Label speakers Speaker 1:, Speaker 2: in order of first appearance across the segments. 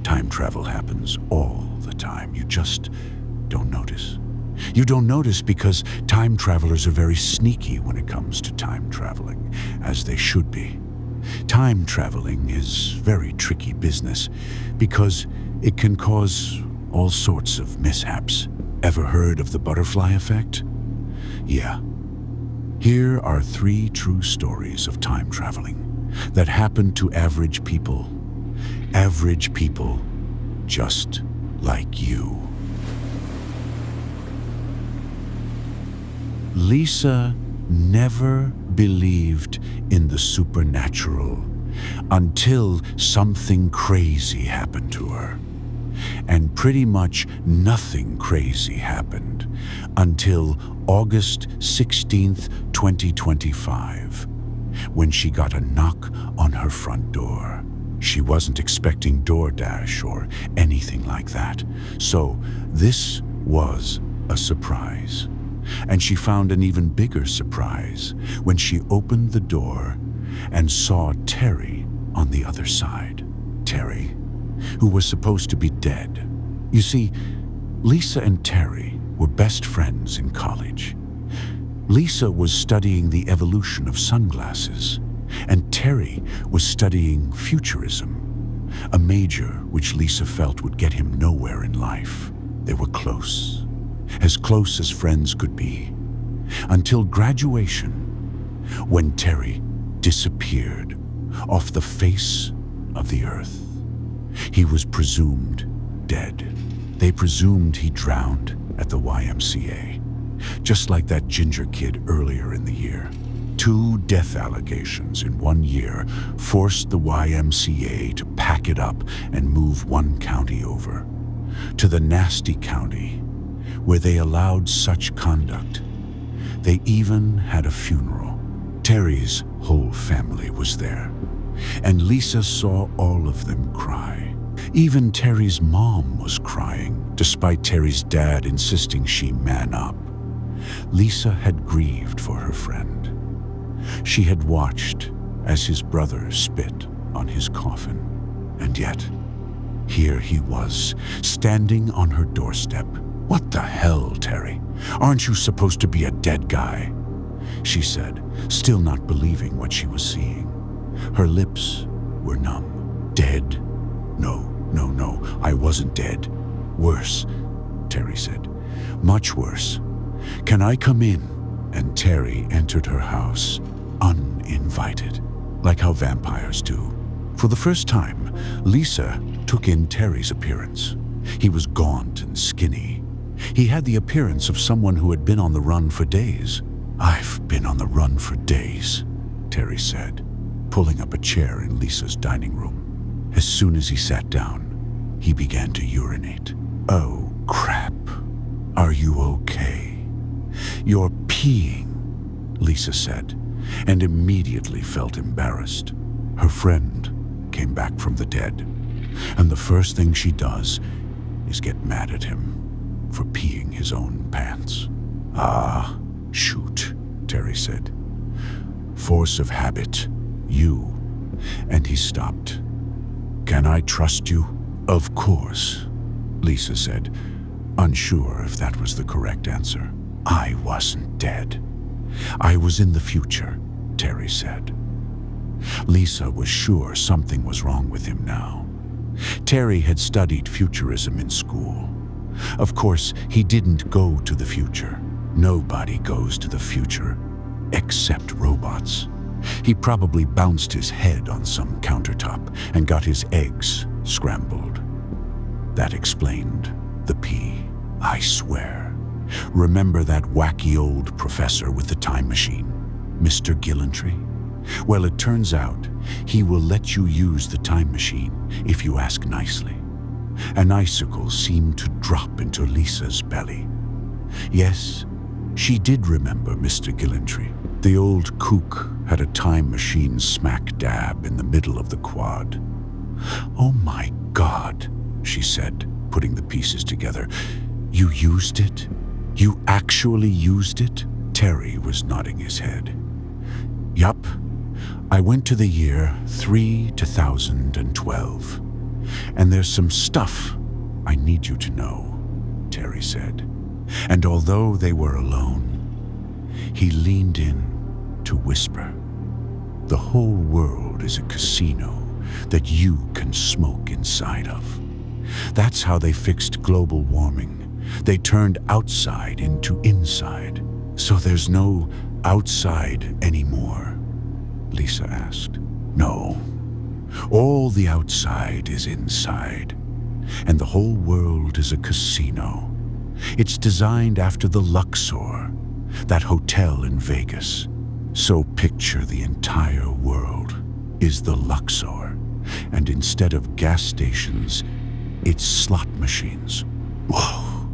Speaker 1: Time travel happens all the time. You just don't notice. You don't notice because time travelers are very sneaky when it comes to time traveling, as they should be. Time traveling is very tricky business because it can cause all sorts of mishaps. Ever heard of the butterfly effect? Yeah. Here are 3 true stories of time traveling that happen to average people. Average people just like you. Lisa never believed in the supernatural until something crazy happened to her. And pretty much nothing crazy happened until August 16th, 2025, when she got a knock on her front door. She wasn't expecting DoorDash or anything like that, so this was a surprise. And she found an even bigger surprise when she opened the door and saw Terry on the other side. Terry, who was supposed to be dead. You see, Lisa and Terry were best friends in college. Lisa was studying the evolution of sunglasses, and Terry was studying futurism, a major which Lisa felt would get him nowhere in life. They were close as friends could be, until graduation, when Terry disappeared off the face of the earth. He was presumed dead. They presumed he drowned at the YMCA, just like that ginger kid earlier in the year. 2 death allegations in 1 year forced the YMCA to pack it up and move 1 county over, to the nasty county, where they allowed such conduct. They even had a funeral. Terry's whole family was there, and Lisa saw all of them cry. Even Terry's mom was crying, despite Terry's dad insisting she man up. Lisa had grieved for her friend. She had watched as his brother spit on his coffin, and yet, here he was, standing on her doorstep. "What the hell, Terry? Aren't you supposed to be a dead guy?" she said, still not believing what she was seeing. Her lips were numb. "Dead? No, I wasn't dead. Worse," Terry said. "Much worse. Can I come in?" And Terry entered her house, uninvited, like how vampires do. For the first time, Lisa took in Terry's appearance. He was gaunt and skinny. He had the appearance of someone who had been on the run for days. "I've been on the run for days," Terry said, pulling up a chair in Lisa's dining room. As soon as he sat down, he began to urinate. "Oh, crap. Are you okay?" "You're peeing," Lisa said, and immediately felt embarrassed. Her friend came back from the dead, and the first thing she does is get mad at him for peeing his own pants. "Ah, shoot," Terry said. "Force of habit, you." And he stopped. "Can I trust you?" "Of course," Lisa said, unsure if that was the correct answer. "I wasn't dead. I was in the future," Terry said. Lisa was sure something was wrong with him now. Terry had studied futurism in school. Of course, he didn't go to the future. Nobody goes to the future, except robots. He probably bounced his head on some countertop and got his eggs scrambled. That explained the pee. "I swear. Remember that wacky old professor with the time machine, Mr. Gillentry? Well, it turns out he will let you use the time machine if you ask nicely." An icicle seemed to drop into Lisa's belly. Yes, she did remember Mr. Gillentry. The old kook had a time machine smack dab in the middle of the quad. "Oh my God," she said, putting the pieces together. "You used it? You actually used it?" Terry was nodding his head. "Yup. I went to the year 3012. And there's some stuff I need you to know, Terry said. And although they were alone, he leaned in to whisper. The whole world is a casino that you can smoke inside of. That's how they fixed global warming. They turned outside into inside. So there's no outside anymore? Lisa asked. No. All the outside is inside. And the whole world is a casino. It's designed after the Luxor, that hotel in Vegas. So picture the entire world is the Luxor. And instead of gas stations, it's slot machines. Whoa,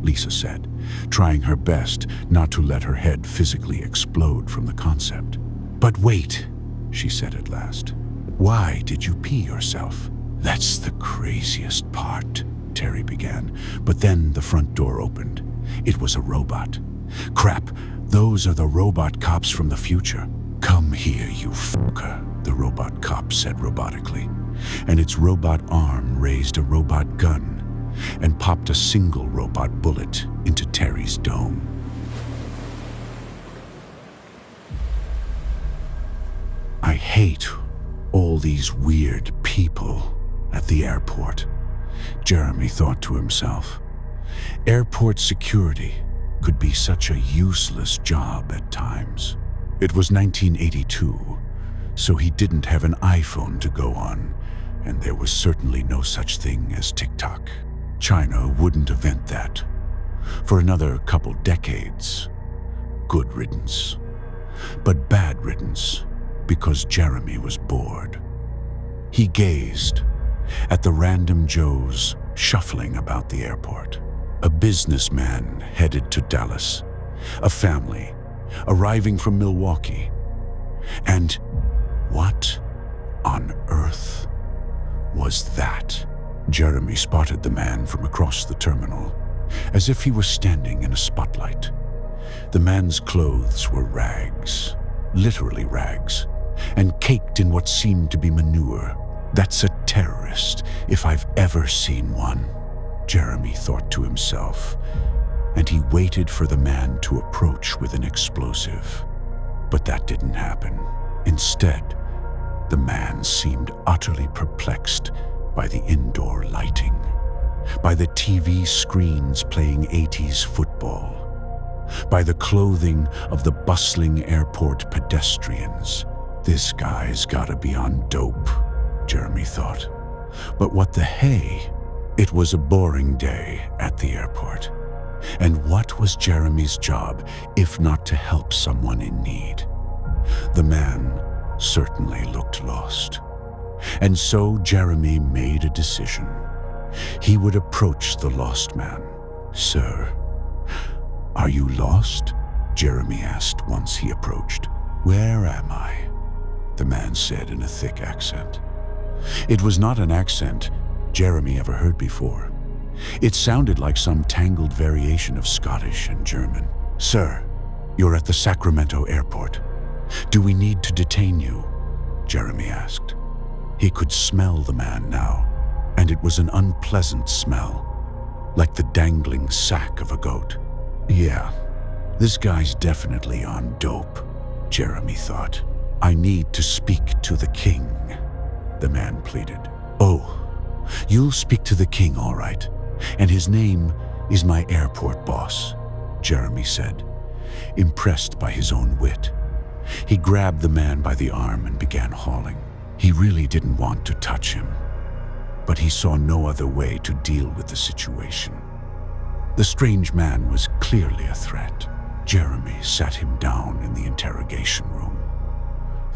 Speaker 1: Lisa said, trying her best not to let her head physically explode from the concept. But wait, she said at last. Why did you pee yourself? That's the craziest part, Terry began, but then the front door opened. It was a robot. Crap, those are the robot cops from the future. Come here, you fucker, the robot cop said robotically, and its robot arm raised a robot gun and popped a single robot bullet into Terry's dome. I hate all these weird people at the airport, Jeremy thought to himself. Airport security could be such a useless job at times. It was 1982, so he didn't have an iPhone to go on, and there was certainly no such thing as TikTok. China wouldn't invent that. For another couple decades, good riddance. But bad riddance, because Jeremy was bored. He gazed at the random Joes shuffling about the airport. A businessman headed to Dallas, a family arriving from Milwaukee. And what on earth was that? Jeremy spotted the man from across the terminal, as if he was standing in a spotlight. The man's clothes were rags, literally rags, and caked in what seemed to be manure. That's a terrorist, if I've ever seen one, Jeremy thought to himself, and he waited for the man to approach with an explosive. But that didn't happen. Instead, the man seemed utterly perplexed by the indoor lighting, by the TV screens playing 80s football, by the clothing of the bustling airport pedestrians. This guy's gotta be on dope, Jeremy thought. But what the hey? It was a boring day at the airport. And what was Jeremy's job if not to help someone in need? The man certainly looked lost. And so Jeremy made a decision. He would approach the lost man. Sir, are you lost? Jeremy asked once he approached. Where am I? The man said in a thick accent. It was not an accent Jeremy ever heard before. It sounded like some tangled variation of Scottish and German. Sir, you're at the Sacramento airport. Do we need to detain you? Jeremy asked. He could smell the man now, and it was an unpleasant smell, like the dangling sack of a goat. Yeah, this guy's definitely on dope, Jeremy thought. I need to speak to the king, the man pleaded. Oh, you'll speak to the king, all right, and his name is my airport boss, Jeremy said, impressed by his own wit. He grabbed the man by the arm and began hauling. He really didn't want to touch him, but he saw no other way to deal with the situation. The strange man was clearly a threat. Jeremy sat him down in the interrogation room.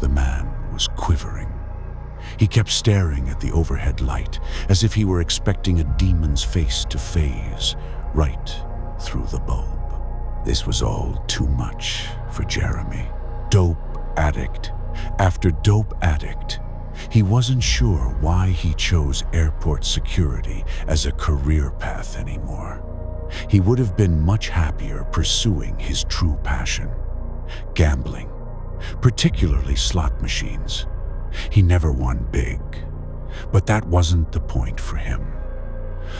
Speaker 1: The man was quivering. He kept staring at the overhead light as if he were expecting a demon's face to phase right through the bulb. This was all too much for Jeremy. Dope addict after dope addict. He wasn't sure why he chose airport security as a career path anymore. He would have been much happier pursuing his true passion, gambling, particularly slot machines. He never won big, But that wasn't the point for him.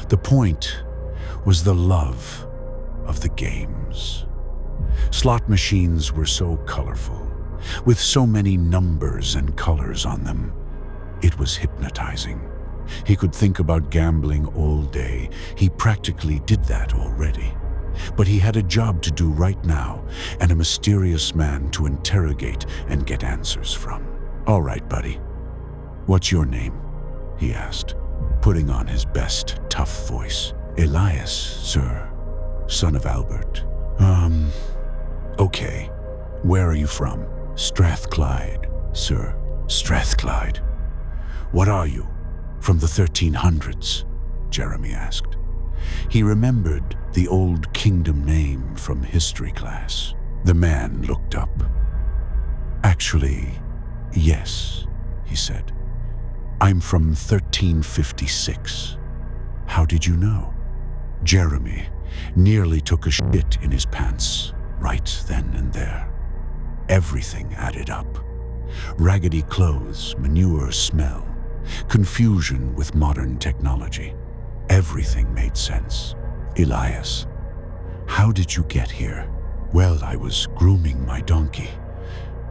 Speaker 1: The point was the love of the games. Slot machines were so colorful, with so many numbers and colors on them. It was hypnotizing. He could think about gambling all day. He practically did that already. But he had a job to do right now, and a mysterious man to interrogate and get answers from. "All right, buddy. What's your name?" he asked, putting on his best, tough voice. "Elias, sir, son of Albert." Okay. Where are you from?" "Strathclyde, sir." "Strathclyde? What are you, from the 1300s?" Jeremy asked. He remembered the old kingdom name from history class. The man looked up. "Actually, yes," he said. "I'm from 1356. How did you know?" Jeremy nearly took a shit in his pants right then and there. Everything added up. Raggedy clothes, manure smell, confusion with modern technology. Everything made sense. "Elias, how did you get here?" "Well, I was grooming my donkey,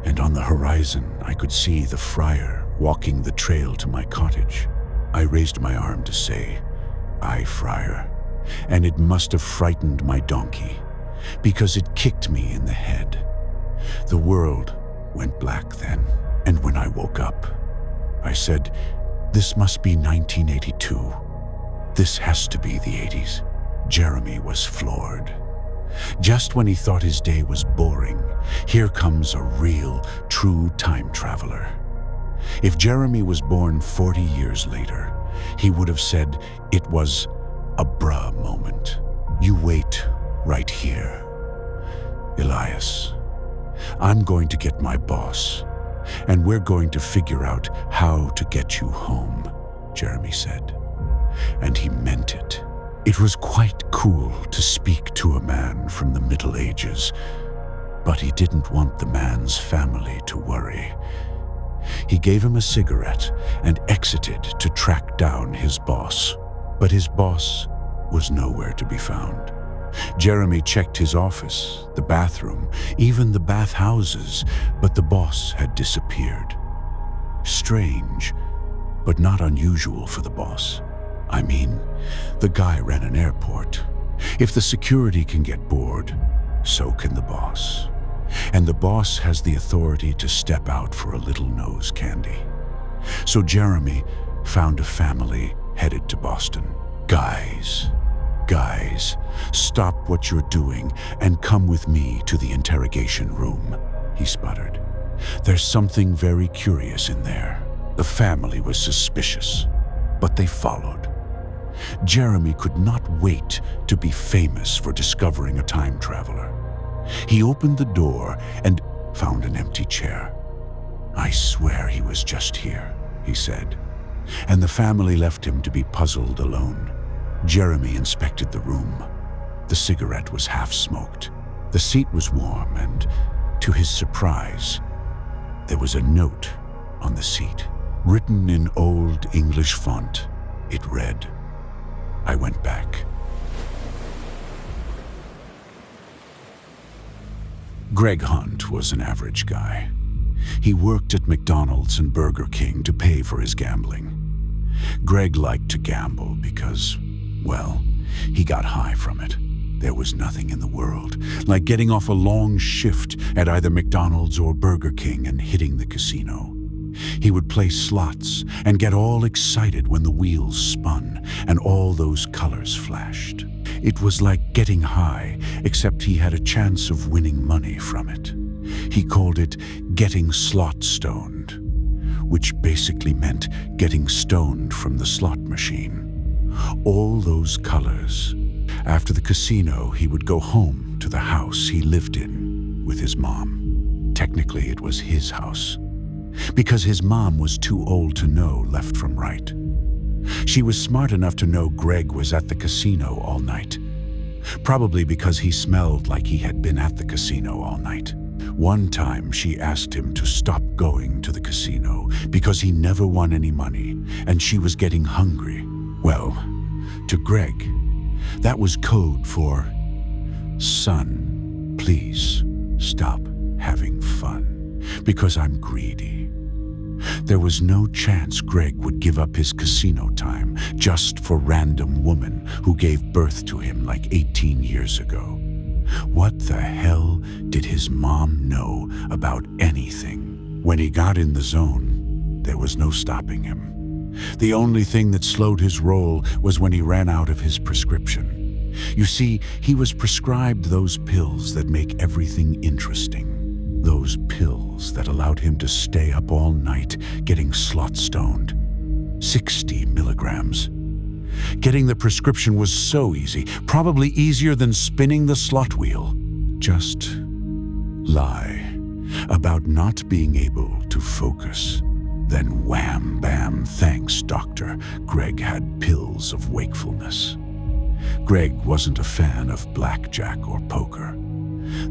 Speaker 1: and on the horizon I could see the friar walking the trail to my cottage. I raised my arm to say, 'Aye, friar,' and it must have frightened my donkey, because it kicked me in the head. The world went black then, and when I woke up, I said, 'This must be 1982. This has to be the 80s. Jeremy was floored. Just when he thought his day was boring, here comes a real, true time traveler. If Jeremy was born 40 years later, he would have said it was a bruh moment. "You wait right here. Elias, I'm going to get my boss, and we're going to figure out how to get you home," Jeremy said. And he meant it. It was quite cool to speak to a man from the Middle Ages, but he didn't want the man's family to worry. He gave him a cigarette and exited to track down his boss. But his boss was nowhere to be found. Jeremy checked his office, the bathroom, even the bathhouses, but the boss had disappeared. Strange, but not unusual for the boss. I mean, the guy ran an airport. If the security can get bored, so can the boss. And the boss has the authority to step out for a little nose candy. So Jeremy found a family headed to Boston. Guys, stop what you're doing and come with me to the interrogation room," he sputtered. "There's something very curious in there." The family was suspicious, but they followed. Jeremy could not wait to be famous for discovering a time traveler. He opened the door and found an empty chair. "I swear he was just here," he said, and the family left him to be puzzled alone. Jeremy inspected the room. The cigarette was half-smoked. The seat was warm, and to his surprise, there was a note on the seat. Written in old English font, it read, "I went back." Greg Hunt was an average guy. He worked at McDonald's and Burger King to pay for his gambling. Greg liked to gamble because, well, he got high from it. There was nothing in the world like getting off a long shift at either McDonald's or Burger King and hitting the casino. He would play slots and get all excited when the wheels spun and all those colors flashed. It was like getting high, except he had a chance of winning money from it. He called it getting slot stoned, which basically meant getting stoned from the slot machine. All those colors. After the casino, he would go home to the house he lived in with his mom. Technically, it was his house, because his mom was too old to know left from right. She was smart enough to know Greg was at the casino all night, probably because he smelled like he had been at the casino all night. One time she asked him to stop going to the casino because he never won any money and she was getting hungry. Well, to Greg, that was code for, "Son, please stop having fun because I'm greedy." There was no chance Greg would give up his casino time just for random woman who gave birth to him like 18 years ago. What the hell did his mom know about anything? When he got in the zone, there was no stopping him. The only thing that slowed his roll was when he ran out of his prescription. You see, he was prescribed those pills that make everything interesting. Those pills that allowed him to stay up all night getting slot stoned. 60 milligrams. Getting the prescription was so easy, probably easier than spinning the slot wheel. Just lie about not being able to focus. Then wham, bam, thanks, doctor, Greg had pills of wakefulness. Greg wasn't a fan of blackjack or poker.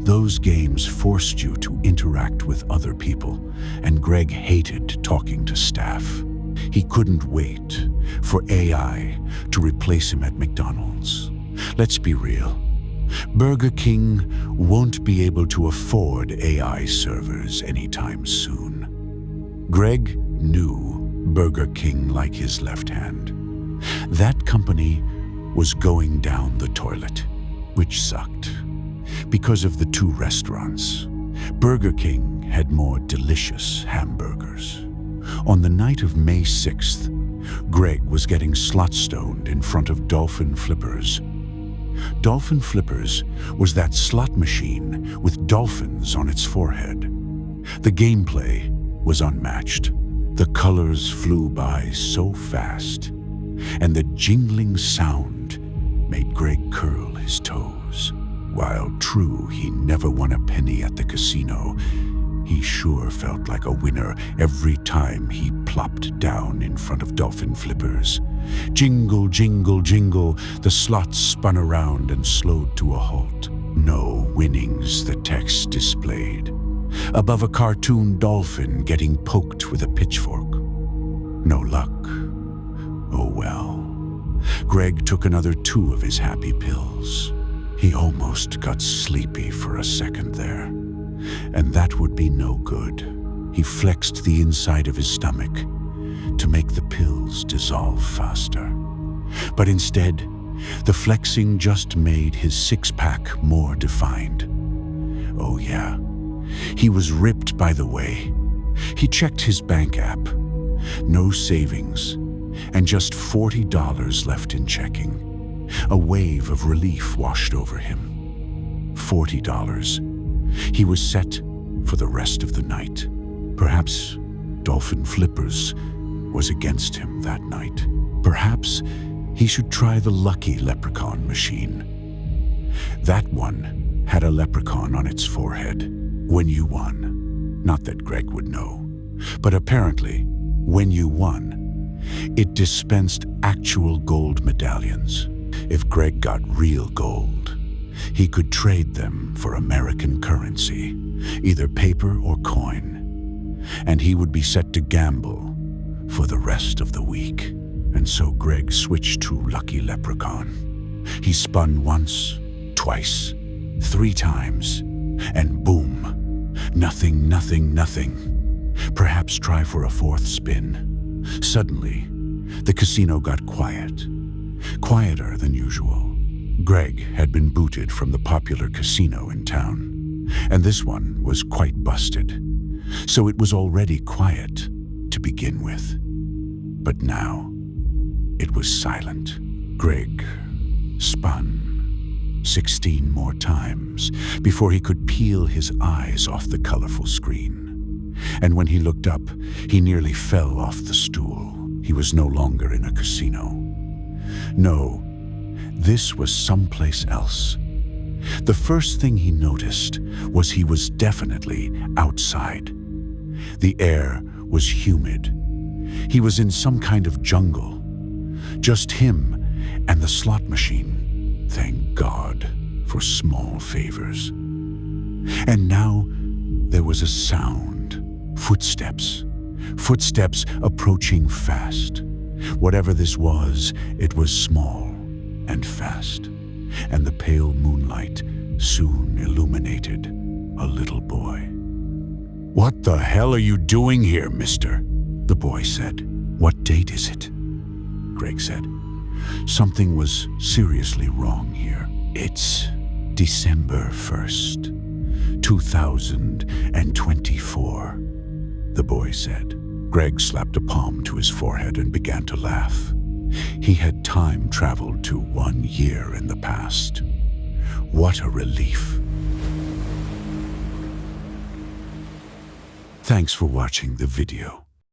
Speaker 1: Those games forced you to interact with other people, and Greg hated talking to staff. He couldn't wait for AI to replace him at McDonald's. Let's be real. Burger King won't be able to afford AI servers anytime soon. Greg knew Burger King like his left hand. That company was going down the toilet, which sucked. Because of the two restaurants, Burger King had more delicious hamburgers. On the night of May 6th, Greg was getting slot stoned in front of Dolphin Flippers. Dolphin Flippers was that slot machine with dolphins on its forehead. The gameplay was unmatched. The colors flew by so fast, and the jingling sound made Greg curl his toes. While true he never won a penny at the casino, he sure felt like a winner every time he plopped down in front of Dolphin Flippers. Jingle, jingle, jingle, the slots spun around and slowed to a halt. No winnings, the text displayed. Above a cartoon dolphin getting poked with a pitchfork. No luck. Oh well. Greg took another 2 of his happy pills. He almost got sleepy for a second there, and that would be no good. He flexed the inside of his stomach to make the pills dissolve faster. But instead, the flexing just made his six-pack more defined. Oh yeah, he was ripped by the way. He checked his bank app. No savings, and just $40 left in checking. A wave of relief washed over him. $40. He was set for the rest of the night. Perhaps Dolphin Flippers was against him that night. Perhaps he should try the Lucky Leprechaun machine. That one had a leprechaun on its forehead. When you won, not that Greg would know, but apparently, when you won, it dispensed actual gold medallions. If Greg got real gold, he could trade them for American currency, either paper or coin, and he would be set to gamble for the rest of the week. And so Greg switched to Lucky Leprechaun. He spun once, twice, 3 times, and boom, nothing, nothing, nothing. Perhaps try for a 4th spin. Suddenly, the casino got quiet. Quieter than usual. Greg had been booted from the popular casino in town, and this one was quite busted, so it was already quiet to begin with. But now, it was silent. Greg spun 16 more times before he could peel his eyes off the colorful screen. And when he looked up, he nearly fell off the stool. He was no longer in a casino. No, this was someplace else. The first thing he noticed was he was definitely outside. The air was humid. He was in some kind of jungle. Just him and the slot machine. Thank God for small favors. And now, There was a sound. Footsteps. Footsteps approaching fast. Whatever this was, it was small and fast, and the pale moonlight soon illuminated a little boy. "What the hell are you doing here, mister?" the boy said. "What date is it?" Greg said. Something was seriously wrong here. "It's December 1st, 2024, the boy said. Greg slapped a palm to his forehead and began to laugh. He had time traveled to 1 year in the past. What a relief. Thanks for watching the video.